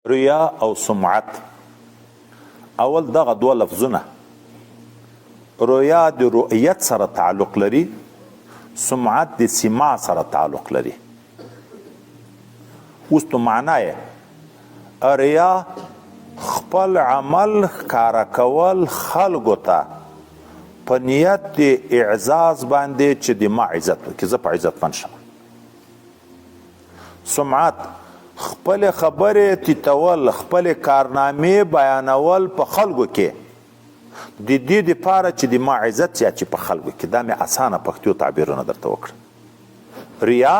ریا او سمعت. اول دغه دوه لفظونه، رؤیا د رؤیت سره تعلق لري، سمعت د سماع سره تعلق لري. اوس تو معنا یې ریا خپل عمل ښکاره کول خلکو ته په نیت د اعزاز باندې چې د ما عزت وکړي، زه په عزتمند شم. سمعت خپل خبرې تیتول، خپل کارنامې بیانول په خلکو کې د دې دپاره چې د ما عزت زیات چې په خلکو کې. دا مې اسانه پښتو تعبیرونه درته وکړه. ریا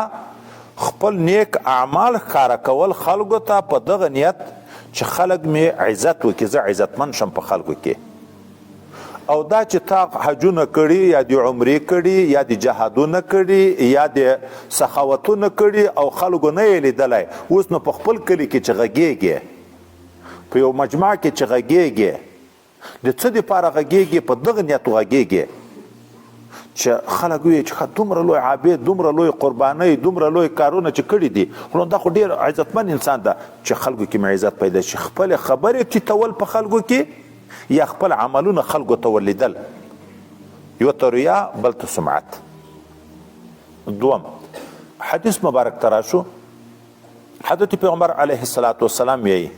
خپل نیک اعمال ښکاره کول خلکو ته په دغه نیت چې خلک مې عزت وکړي، زه عزتمند شم په خلکو کې. او دا چې تا حجونه کړي یا د عمرې کړي یا د جهادونه کړي یا د سخاوتونه کړي او خلکو نه یې لیدلی، اوس نو په خپل کلي کې چې غږیږي، په یو مجمع کې چې غږیږي، د څه دپاره غږیږي؟ په دغه نیت غږیږي چې خلک وایي چې دومره لوی عابد، دومره لوی قربانۍ، دومره لوی کارونه چې کړي دي، خو دا خو ډېر عزتمند انسان ده. چې خلکو کې مې عزت پیدا شي، خپل خبرې تیتول په خلکو کې یا خپل عملونه خلکو ته ولیدل. یو ته ریا، بل ته سمعت. دوم حدیث مبارک ته راشو. حضرت پیغمبر علیه الصلاة والسلام یې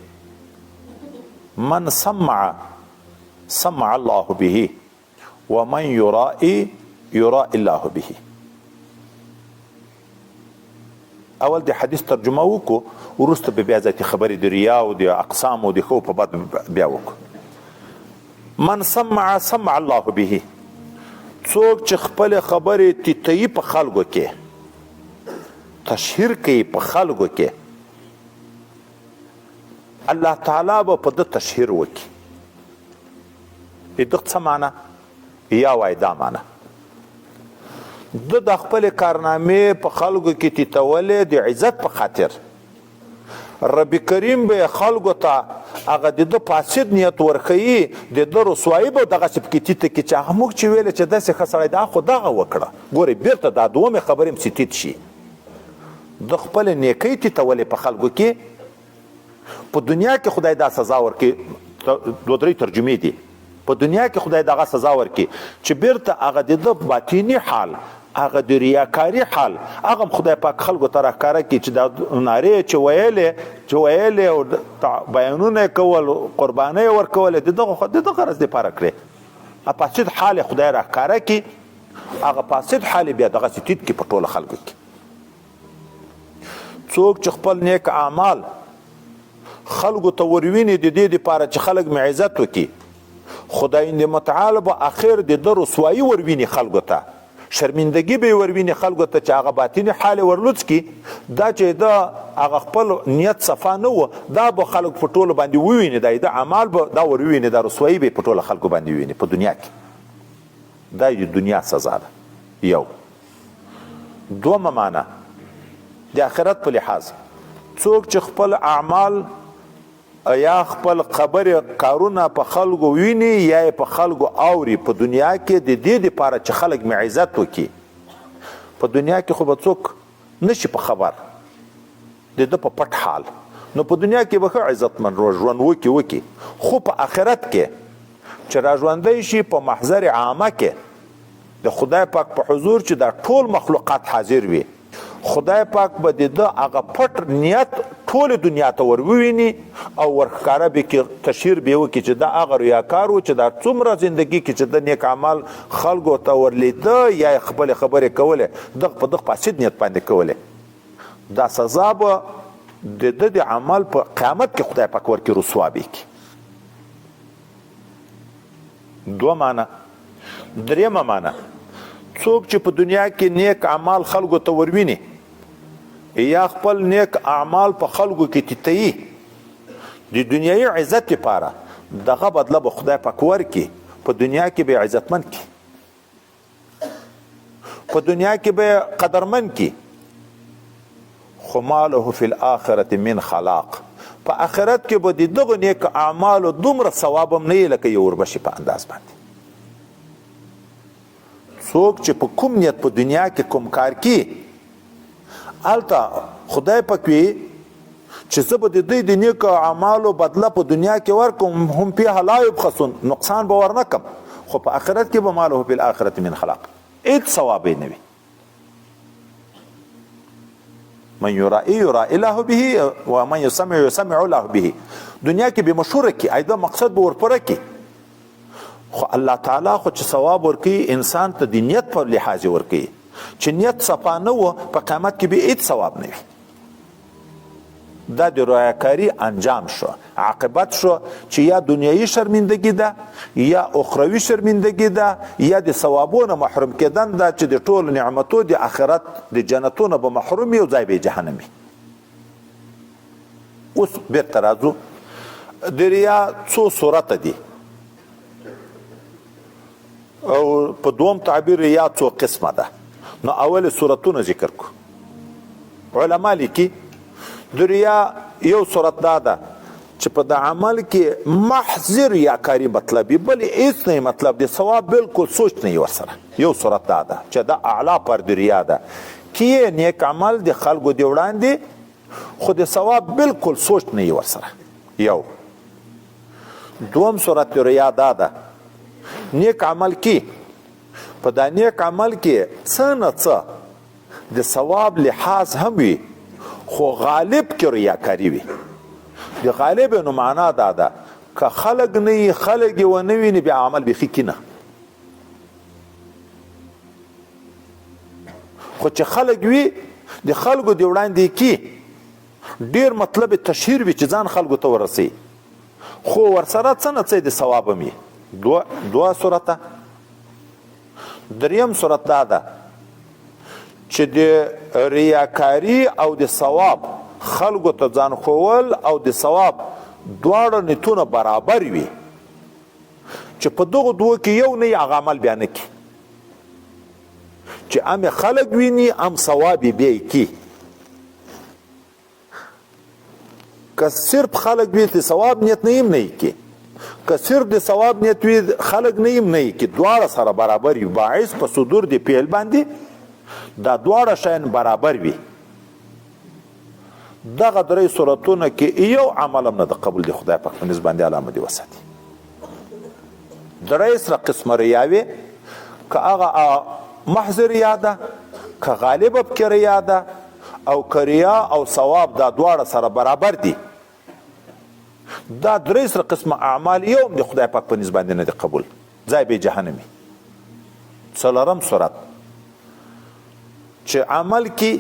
من سمع سمع الله به ومن یرائی یرائی الله به. اول د حدیث ترجمه وکړو، وروسته به بیا ذاتي خبرې د ریا او د اقسام او د ښو په باب بیا وکړو. من سمع سمع الله به، څوک چې خپل خبرې تیتوي په خلکو کې، تشهیر کوي په خلکو کې، الله تعالی به په ده تشهیر وکړي. دغه څه معنی؟ یا وایي دا معنی ده د خپل کارنامې په خلکو کې تیتولې د عزت په خاطر. رب کریم به خلکو ته هغه د ده فاسد نیت ورښیي، د ده رسوایي به دغسې پکې تیته کړي چې هغه موږ چې ویلې چې داسې ښه سړی دا خو دغه وکړه. ګورئ بیرته دا دومې خبرې هم تیت شي. د خپل نیکۍ تیتولې په خلکو کې، په دنیا کې خدای دا سزا ورکړي. دوه درې ترجمې دي. په دنیا کې خدای دغه سزا ورکړي چې بیرته هغه د ده باطیني حال، هغه د ریاکاري حال، هغه خدای پاک خلکو ته راښکاره کړي چې دا نارې چې ویلې او بیانونه یې کول، قربانۍ یې ورکولې، د دغه غرض دپاره کړې. فاسد حال یې خدای راښکاره کړي، هغه فاسد حال یې بیا دغسې ټیټ کړي په ټوله خلکو کې. څوک چې خپل نیک اعمال خلکو ته ورویني د دې دپاره چې خلک مې عزت وکړي، خدای متعال به اخر د ده رسوایي ورویني خلکو ته، شرمندګي به یې ورویني خلکو ته چې هغه باطني حال یې ورلوڅ کړي. دا چې ده هغه خپل نیت صفا نه و، دا به خلک په ټولو باندې وویني، دا اعمال به دا ورویني، دا رسوایي به یې په ټوله خلکو باندې وویني په دنیا کې. دا د دنیا سزا ده. یو. دومه معنی د آخرت په لحاظ، څوک چې خپل اعمال یا خپل خبرې کارونه په خلکو ویني یا یې په خلکو اوري په دنیا کې د دې دپاره چې خلک مې عزت وکړي. په دنیا کې خو به څوک نشي په خبر د ده په پټ حال، نو په دنیا کې به ښه عزتمند ژوند وکړي. خو په آخرت کې چې راژوندی شي په محضر عامه کې د خدای پاک په حضور چې دا ټول مخلوقات حاضر وي، خدای پاک به د ده هغه پټ نیت ټول دنیا ته ورویني او ورښکاره به کې تشهیر به یې وکړي چې دا هغه ریاکار و چې دا څومره زندګي کې چې د نیک اعمال خلکو ته ورلیده یا یې خپلې خبرې کولې، دغه په دغه فاسد نیت باندې کولې. دا سزا به د ده د عمل په قیامت کې خدای پاک ورکړي، رسوا به یې کړي. دوه معنی. درېیمه معنی، څوک چې په دنیا کې نیک اعمال خلکو ته ورویني یا خپل نیک اعمال په خلکو کې تیتوي د دنیایي عزت لپاره، دغه بدله به خدای پاک ورکړي. په دنیا کې به یې عزتمند کړي، په دنیا کې به یې قدرمند کړي. خو ما له فی الآخرة من خلاق، په آخرت کې به د دغو نیک اعمالو دومره ثواب هم نه وي لکه یو وربشي په انداز باندې. څوک چې په کوم نیت په دنیا کې کوم کار کوي، هلته خدای پاک وي چې زه به د دوی د نیکو اعمالو بدله په دنیا کې ورکوم هم فیها لا یبخسون، نقصان به ورنه کم، خو په آخرت کې به ماله فی الاخرة من خلاق، هیڅ ثواب یې نه وي. من یرائی یرائی الله به و من یسمع یسمع الله به. دنیا کې به مشهوره کی ایدا مقصد به ورپره کی، خو الله تعالی خو چې ثواب ورکي انسان ته د نیت په لحاظ ورکي، چې نیت صفا نه و په قیامت کې به هیڅ ثواب نه وي. دا د رایاکاری انجام شو، عاقبت شو چې یا دنیایي شرمندگی ده یا اخروی شرمندگی ده یا د ثوابونو محروم کېدن ده، چې د ټولو نعمتو د آخرت د جنتونو به محروم او ځای به جهنم وي. اوس بیرته راځو، د ریا څو صورته دي او په دوم تعبیر ریا څو قسمه ده. نو اول صورتونه ذکر کو. علما لیکي د ریا یو صورت دا ده چې په د عمل کې محض ریاکاري مطلبي، بل هیڅ نه مطلب دی، ثواب بالکل سوچ نه ورسره. یو صورت دا ده چې دا اعلی پر د ریا ده، کې نیک عمل د خلکو دی وړاندې، خو د ثواب بالکل سوچ نه ورسره. یو دوم صورت ریا دا ده، نیک عمل کې په دا نیک عمل کې څه نه څه د ثواب لحاظ هم وي، خو غالب کې ریاکاری وي. د غالب نو معنا دا ده که خلق نه خلق و نه ویني بیا عمل بيخي کینه، خو چې خلق وي د خلقو دی وړاندې کې ډیر مطلب تشهیر وي چې ځان خلقو ته ورسي، خو ورسره څه نه څه د ثواب مي. دوه صورته. دریم صورت دا ده چې د ریاکاری او د ثواب خلقو ته ځان خوول او د ثواب دواړه نیتونه برابر وي، چې په دغه دوه کې یو نه هغه عمل بیا نه کړي، چې ام خلق ویني ام ثواب بیا کی. که صرف خلق وي د ثواب نیت نه نه کی، که صرف د ثواب نیت وي خلق نه نه کی، دواړه سره برابر وي. باعث په صدور دی پیل باندې دا دواړه شین برابر وي. دغه درې صورتونه کې یو عمل هم نه د قبول دی خدای پاک په نسبت باندې علامه دی وساتي. درې سره قسم ریاوي، که هغه محض ریا ده، که غالب په ریا ده، او که ریا او ثواب دا دواړه سره برابر دي. دا درې سره قسم اعمال یو هم د خدای پاک په نسبت باندې نه دی قبول، ځای به جهنمي. څلورم صورت چې عمل کې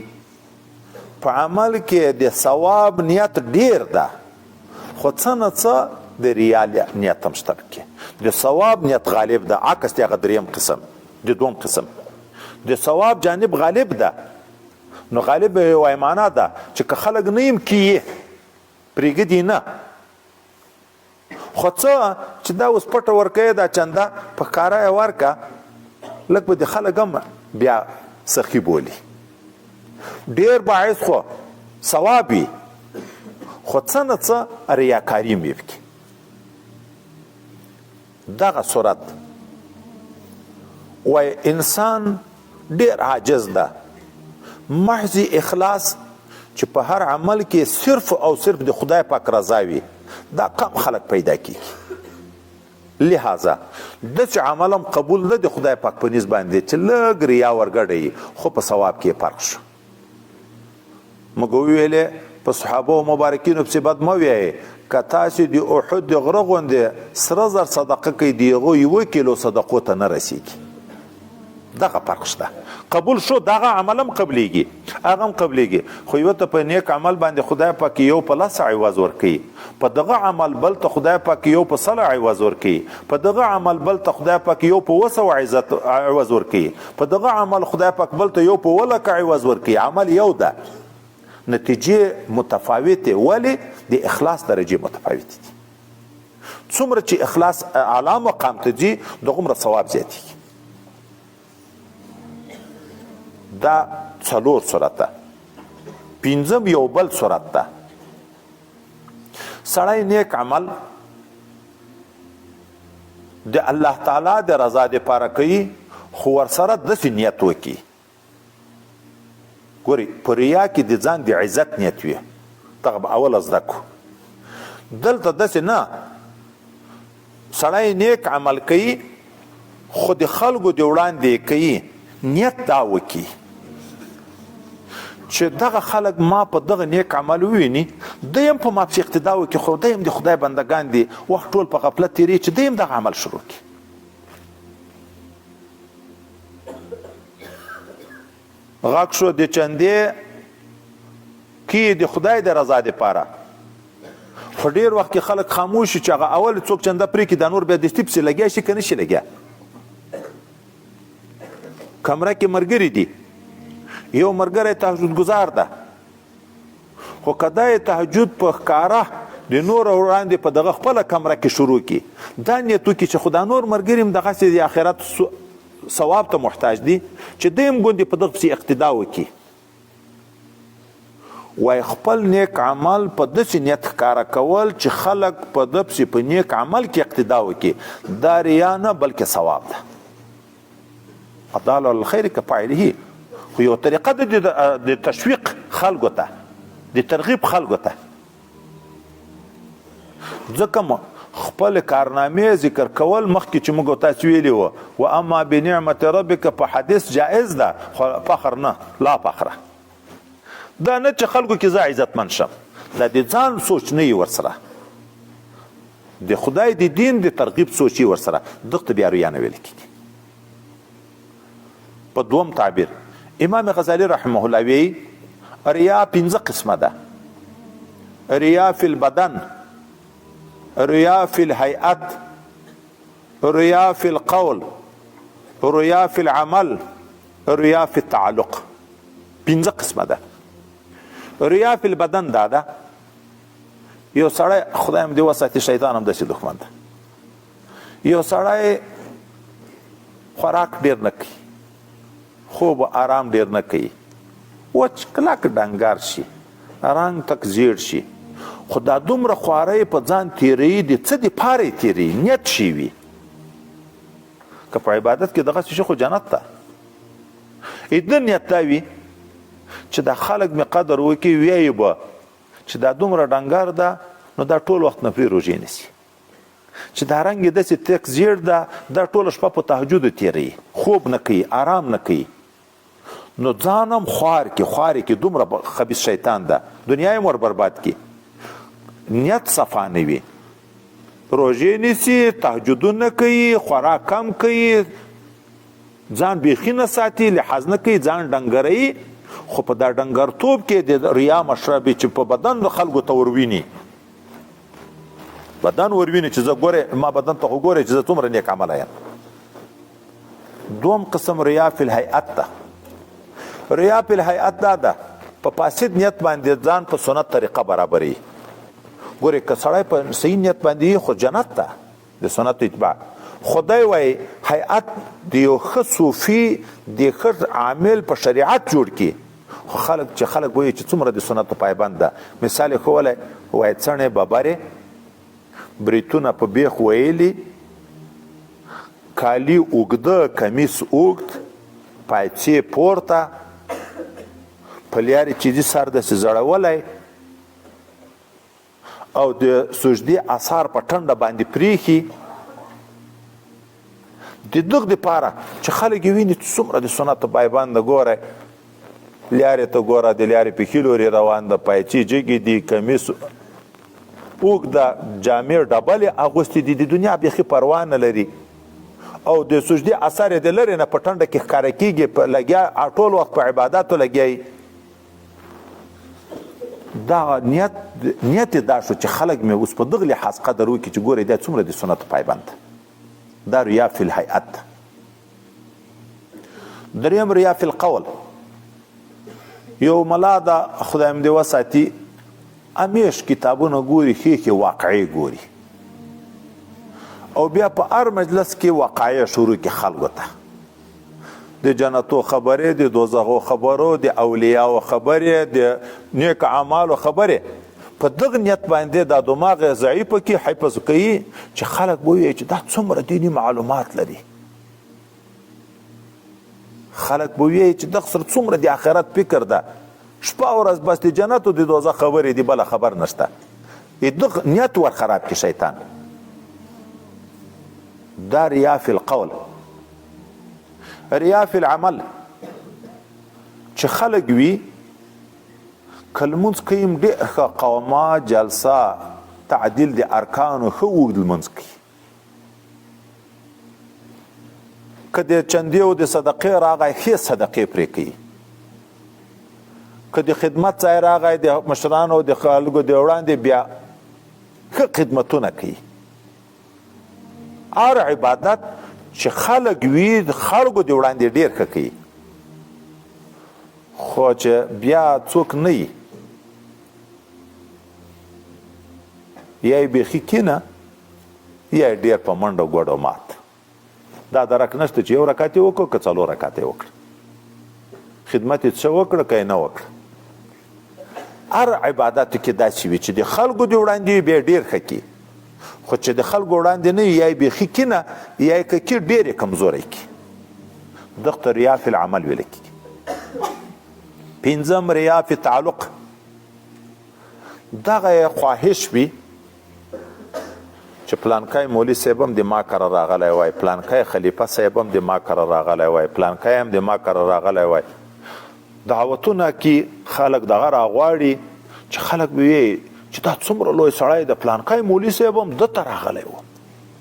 په عمل کې د ثواب نیت ډیر ده، خو څه نه څه د ریا نیت هم شته کې، د ثواب نیت غالب ده. عکس دی هغه دریم قسم. د دوم قسم د ثواب جانب غالب ده، نو غالب وای معنا ده چې که خلق نیم کیه پرېږدي نه، خو څه چې دا اوس پټه ورکوي دا چنده په ښکاره یې ورکه، لږ به د خلق هم بیا سخی بولی. ډیر باعث خو ثواب وي، خو څه نه څه ریاکاري هم وکړي. دغه صورت وای انسان ډیر عاجز ده، محض اخلاص چې په هر عمل کې صرف او صرف د خدای پاک رضا وي، دا کم خلق پیدا کیږي. لہذا دغه عمل هم قبول نه د خدای پاک په نسبت باندې چې لږ ریا ورګړي، خو په ثواب کې فرق شو. موږ ویلې په صحابه مبارکینو په بد مو وی که تاسو د احد د غره غوندې سره زر صدقه کوي دیغه یو کیلو صدقو ته نه رسیږي. دغه فرق شته. قبول شو دغه عمل هم قبليږي، هغه هم قبليږي، خو یو ته په نیک عمل باندې خدای پاک یو په لس عوض ورکي، په دغه عمل بل ته خدای پاک یو په صلح عوض ورکي، په دغه عمل بل ته خدای پاک یو په وسو عزت عوض ورکي، په دغه عمل خدای پاک بل ته یو په ولک عوض ورکي. عمل یو ده، نتیجه متفاوته، ولی د اخلاص درجه متفاوته دي. څومره چې اخلاص اعلی مقام ته دي دغه ثواب زیاتېږي. دا څلور صورت ده. پنځم یو بل صورت ده، سړی نیک عمل د الله تعالی د رضا لپاره کوي، خو ورسره داسې نیت وکړي. ګوري په ریا کې د ځان د عزت نیت وي، دغه به اول زده کو. دلته داسې نه، سړی نیک عمل کوي خو د خلکو د وړاندې کوي، نیت دا وکړي چې دغه خلک ما په دغه نیک عمل وویني، دی هم په ما پسې اقتدا وکړي، خو دی هم د خدای بندګان دي، وخت ټول په غفلت تېرېږي چې دی هم دغه عمل شروع کړي. غږ شو د چندې کې د خدای د رضا دپاره، خو ډېر وخت کې خلک خاموش شي چې هغه اول څوک چنده پرېږدي دا نور بیا دستي پسې لګیا شي که نه شي لګیا. کمره کې ملګري دي، یو ملګری تهجد ګزار ده، خو که دا یې تهجد په ښکاره د نور وړاندې په دغه خپله کمره کې شروع کړي، دا نیت وکړي چې خو دا نور ملګري هم دغسې د آخرت ثواب ته محتاج دي چې دوی هم ګوندې په دغه پسې اقتدا وکړي. وای خپل نیک عمل په داسې نیت ښکاره کول چې خلک په ده پسې په نیک عمل کې اقتدا وکړي، دا ریا نه بلکې ثواب ده. الدال علی الخیر کفاعله، خو یو طریقه ده د تشویق خلکو ته، د ترغیب خلکو ته. ځکه خپل کارنامې ذکر کول مخکې چې موږ تاسو ویلي وو، و اما بنعمت ربک په حدیث جائز ده، خو فخر نه، لا فخره. دا نه چې خلکو کې زه عزتمن شم، دا د ځان سوچ نه وي ورسره، د خدای د دین د ترغیب سوچ یې ورسره، دغه ته بیا ریا نه ویل کېږي. په دوم تعبیر امام غزالی رحمه الله وی ریا 5 قسمه ده: ریا فی البدن، ریا فی الهیئت، ریا فی القول، ریا فی العمل، ریا فی التعلق. 5 قسمه ده. ریا فی البدن دا ده یو سړی، خدای هم دې وساتي، شیطان هم داسې دښمن ده، یو سړی خوراک ډېر نه کوي، خوب آرام ډېر نه کوي، وچ کلک ډنګار شي، رنګ تک زیړ شي، خو دا دومره خوارۍ په ځان تېروي، د څه دپاره یې تېروي؟ نیت شي وي. که په عبادت کې دغسې شي خو جنت ته ده نیت دا وي چې دا خلک مې قدر وکړي، ویایي به چې دا دومره ډنګر ده، نو دا ټول وخت نه پرې روژې نیسي، چې دا رنګ یې داسې تک زیړ ده، دا ټوله شپه په تهجدو تېروي، خوب نه کوي، آرام نه کوي، نو ځان هم خوار کې دومره خبیث شیطان ده، دنیا یې ور برباد کړي. نیت صفا نه وي، روژې نیسي، تهجدونه کوي، خوراک کم کوي، ځان بیخي نه ساتي، لحاظ نه کوي، ځان ډنګروي، خو په دا ډنګرتوب کې د ریا مشربې چې په بدن د خلکو ته ورویني، بدن ورویني چې زه ګورې ما بدن ته خو ګورې چې زه څومره نیک عمله یم. دوم قسم ریا فی الهیئت ده. ریا فی الهیئت دا ده په فاسد نیت باندې ځان په سنت طریقه برابري. ګورې که سړی په صحیح نیت باندې خو جنت ته د سنت اتباع. خدای وای هیئت د یو ښه صوفي د ښه عامل په شریعت جوړ کړي، خو خلک وایي چې څومره د سنتو پایبند ده. مثال یې ښولی، وایي څڼې ببرې، بریتونه په بیخ ویلي، کالي اوږده، کمیس اوږد، پایڅې پورته، په لیارې چیزي سر داسې زړولی، او د سجدې اثار په ټنډه باندې پریښي، د دغه دپاره چې خلک یې ویني څومره د سنتو پایبند ده. ګوره لیارې ته ګوره، د لیارې پښې لورې روان ده، پایڅې جګې دي، کمیس اوږده، جامې ډبلې اغوستې دي، د دنیا بیخي پروا نه لري، او د سجدې اثر یې د لرې نه په ټنډه کې ښکاره کېږي، لګیا ټول وخت په عباداتو لګیایي. دا نیت دا شو چې خلک مې اوس په دغه لحاظ قدر وکړي چې ګورې دا څومره د سنتو پایبند ده. دا ریا فی الهیئت ده. دریم ریا فی القول. یو ملا ده، خدای هم دې وساتي، همیش کتابونه ګوري، ښې واقعې ګوري، او بیا په هر مجلس کې واقعې شروع کړي خلکو ته، د جنتو خبرې، د دوزخو خبرو، د اولیاو خبرې، د نیک اعمالو خبرې. په دغه نیت باندې دا دماغ ضعیفه کې حفظ کوي چې خلک وایي چې دا څومره دیني معلومات لري، خلک وایي چې دغه سره څومره د آخرت فکر ده، شپه ورځ بس د جنت او د دوزخ خبرې دي، بله خبر نشته. دغه نیت ور خراب کړي شیطان. دا ریا فی القول، ریا فی العمل. چې خلک وي که لمونځ کوي ډېر ښه قومه جلسه تعدیل د ارکانو ښه اوږد لمونځ کوي، که د چندې او د صدقې راغی ښې صدقې پرې کوي، که د خدمت ځای راغی د مشرانو او د خلکو د وړاندې بیا ښه خدمتونه کوي. هر عبادت چې خلک وي د خلکو د وړاندې ډېر ښه کوي، خو چې بیا څوک نه وي یا یې بیخي کینه یا یې ډېر په منډو ګوډو مات. دا درک نشته چې یو رکعت یې وکړو که څلور رکعت یې وکړه، خدمت یې څه وکړه که یې نه وکړه. هر عبادتو کې داسې وي چې د خلکو د وړاندې وي بیا ډېر ښه کوي، خو چې د خلکو وړاندې نه وي یا یې بیخي کینه یا یې که کې ډېر یې کمزوری کوي. دغه ته ریا فی العمل ویل کېږي. پنځم ریا فی تعلق. دغه یې خواهش وي چې پلانکی مولوي صاحب هم د ما کره راغلی وای، پلانکی خلیفه صاحب هم د ما کره راغلی وای، پلانکی هم د ما کره راغلی وای. دعوتونه کې خلک دغه راغواړي چې خلک به وایي چې دا څومره لوی سړی د پلانکی مولوي صاحب هم ده ته راغلی و،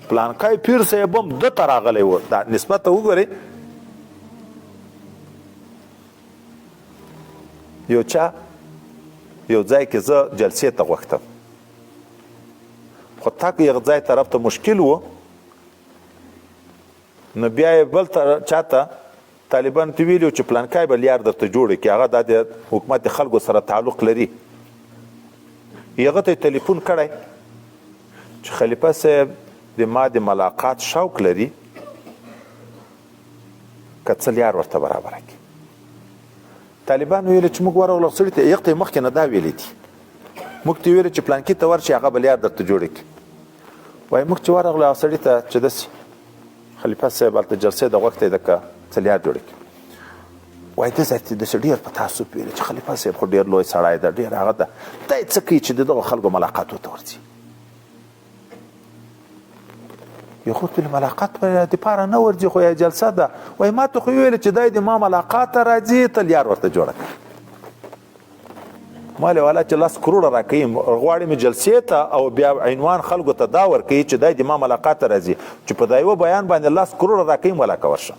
پلانکی پیر صاحب هم ده ته راغلی و. دا نسبت ته وګورئ. یو چا یو ځای کې زه جلسې ته غوښتم، خو تک یو ځای طرف ته مشکل و، نو بیا یې بل چاته طالبانو ته ویلي چې پلانکی به لیار درته جوړ کړي، هغه دا د حکومت د خلکو سره تعلق لري. هغه ته یې تلیفون کړی چې خلیفه صاحب د ما د ملاقات شوق لري، که څه لیار ورته برابره کړي. طالبان ویل چې موږ ورغلو سړي ته یغ ته مخکې نه دا ویلي دي، موږ ته ویل چې پلانکي ته ورشي هغه به لیار درته جوړ کړي. وایي موږ چې ورغلو هغه سړي ته چې داسې خلیفه صاحب هلته جلسې د غوښتی ده که څه لیار جوړ کړي. وایي داسې داسې ډېر په تعصب ویل چې خلیفه صاحب خو ډېر لوی سړی ده، ډېر هغه ده، دا یې څه کوي چې د دغو خلکو ملاقاتو ته ورځي. یو خو ته ملاقات دپاره نه ورځي، خو یا جلسه ده. وایي ما ته خو ویل چې دی د ما ملاقات ته راځي، ته لیار ورته جوړه کړه. ما له والا چې 10 کروړه راکوي غواړي مې جلسې ته او بیا عنوان خلکو ته دا ورکوي چې دی د ما ملاقات ته راځي، چې په دا یوه بیان باندې 10 کروړه راکوي ملاقه ورشه.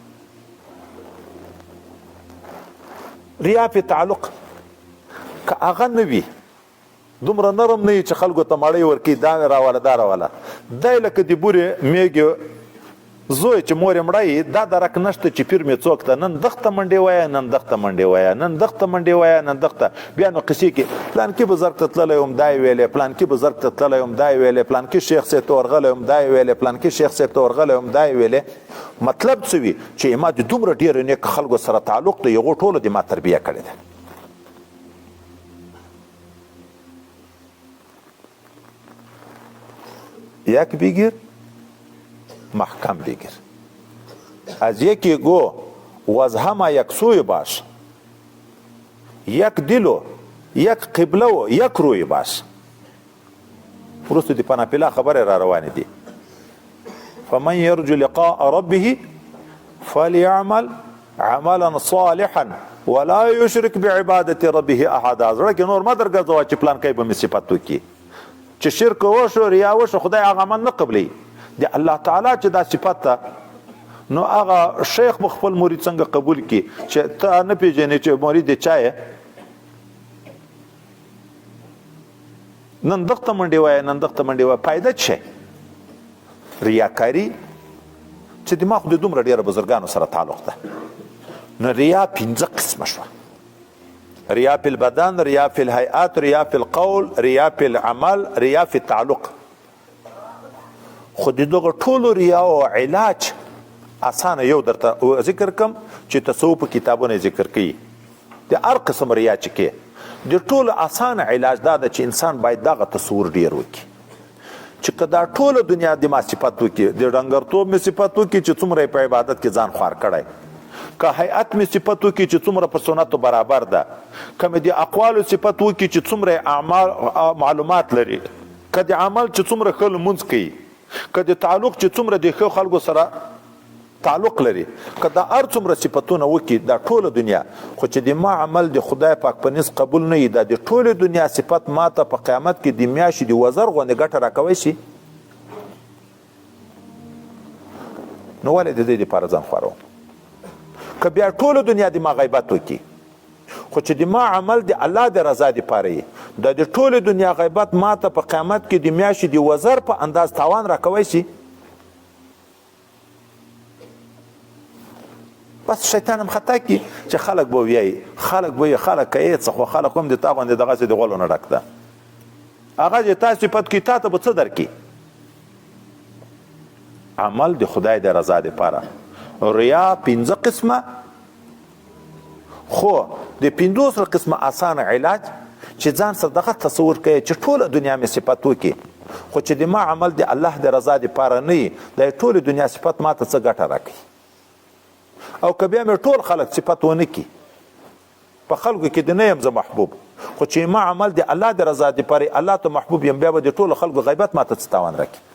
ریا په تعلق که هغه نه وي، دومره نرم نه وي چې خلکو ته مړۍ ورکوي، دا مې راواله دا راواله، دی لکه د بورې میږې زوی چې مور یې مړی، دا درک نشته چې پیر مې څوک ته نن دغه ته منډې وایه، نن دغه ته منډې وایه، نن دغه ته منډې وایه، نن دغه ته. بیا نو قصې کې پلانکي بزرګ ته تللی وم دا یې ویلې، پلانکي بزرګ ته تللی وم دا یې ویلې، پلانکي شیخ صاحب ته ورغلی وم دا یې ویلې، پلانکي شیخ صاحب ته ورغلی وم دا یې ویلې. مطلب څه وي چې ما د دومره ډېرو نیک خلکو سره تعلق دی، هغو ټولو د ما تربیه کړې ده. یک بگیر محکم بگیر، از یکی گو و از همه یک سوی باش، یک دل و یک قبله و یک روی باش. وروسته د پناپیلا خبره را روانه دي. فمن يرجو لقاء ربه فليعمل عملا صالحا ولا يشرك بعبادة ربه احدا. زړه کې نور ما درګرځوه چې پلان کوي به مې صفت وکړي، چې شرک وشو ریا وشو خدای هغه عمل نه قبلوي. د الله تعالی چې دا صفت ده، نو هغه شیخ به خپل مرید څنګه قبول کړي چې ته نه پېژنې چې مرید د چا یې، نن دغه ته منډې وایه، نن دغه ته منډې وایه، فایده څه شی؟ ریاکاري چې د ما خو د دومره ډېره بزرګانو سره تعلق ده. نو ریا 5 قسمه شوه: ریا فی البدن، ریا فی الهیئات، ریا فی القول، ریا فی العمل، ریا فی التعلق. خو د دغه ټولو ریاو علاج اسانه یو درته ذکر کم چې تصوف کتابونه ذکر کوي. د هر قسم ریا چې کې د ټولو اسانه علاج دا ده چې انسان باید دغه تصور ډیر وکړي چې که دا ټوله دنیا د ما صفت وکړي، د ډنګرتوب مې صفت وکړي چې څومره په عبادت کې ځان خوار کړی، که هیئت مې صفت وکړي چې څومره په سنتو برابر ده، که مې د اقوالو صفت وکړي چې څومره اعمال معلومات لري، که د عمل چې څومره ښه لمونځ کوي، که د تعلق چې څومره د ښه خلکو سره تعلق لري، که دا هر څومره صفتونه وکړي دا ټوله دنیا، خو چې د ما عمل د خدای پاک په نس قبول نه وي، دا د ټولې دنیا صفت ما ته په قیامت کې د میاشتې د وزر غوندې ګټه راکوی شي، نو ولې د دې دپاره ځان خوروم؟ که بیا ټوله دنیا د ما غیبت وکړي، خو چې د ما عمل د الله د رضا دپاره وي، دا د ټولې دنیا غیبت ما ته په قیامت کې د میاشتې د وزر په انداز تاوان راکوی شي. بس شیطان هم خطا کی چې خلک به ویایي، خلک به وایي خلک که څه، خو خلک هم د تا غوندې دغسې د غولو نه ډک ده، هغه چې تا صفت کړي تا ته به څه درکړي؟ عمل د خدای د رضا دپاره. ریا 5 قسمه، خو د 500 قسمه آسان علاج چې ځان سره دغه تصور کوي چې ټوله دنیا مې صفت وکړي، خو چې د ما عمل د الله د رضا دپاره نه وي، د ټولې دنیا صفت ما ته څه ګټه راکوي؟ او که بیا مې ټول خلک صفت ونه کړي، په خلکو کې د نه یم زه محبوب، خو چې ما عمل د الله د رضا دپاره الله ته محبوب یم، بیا به د ټولو خلکو غیبت ما ته څه تاوان راکړي؟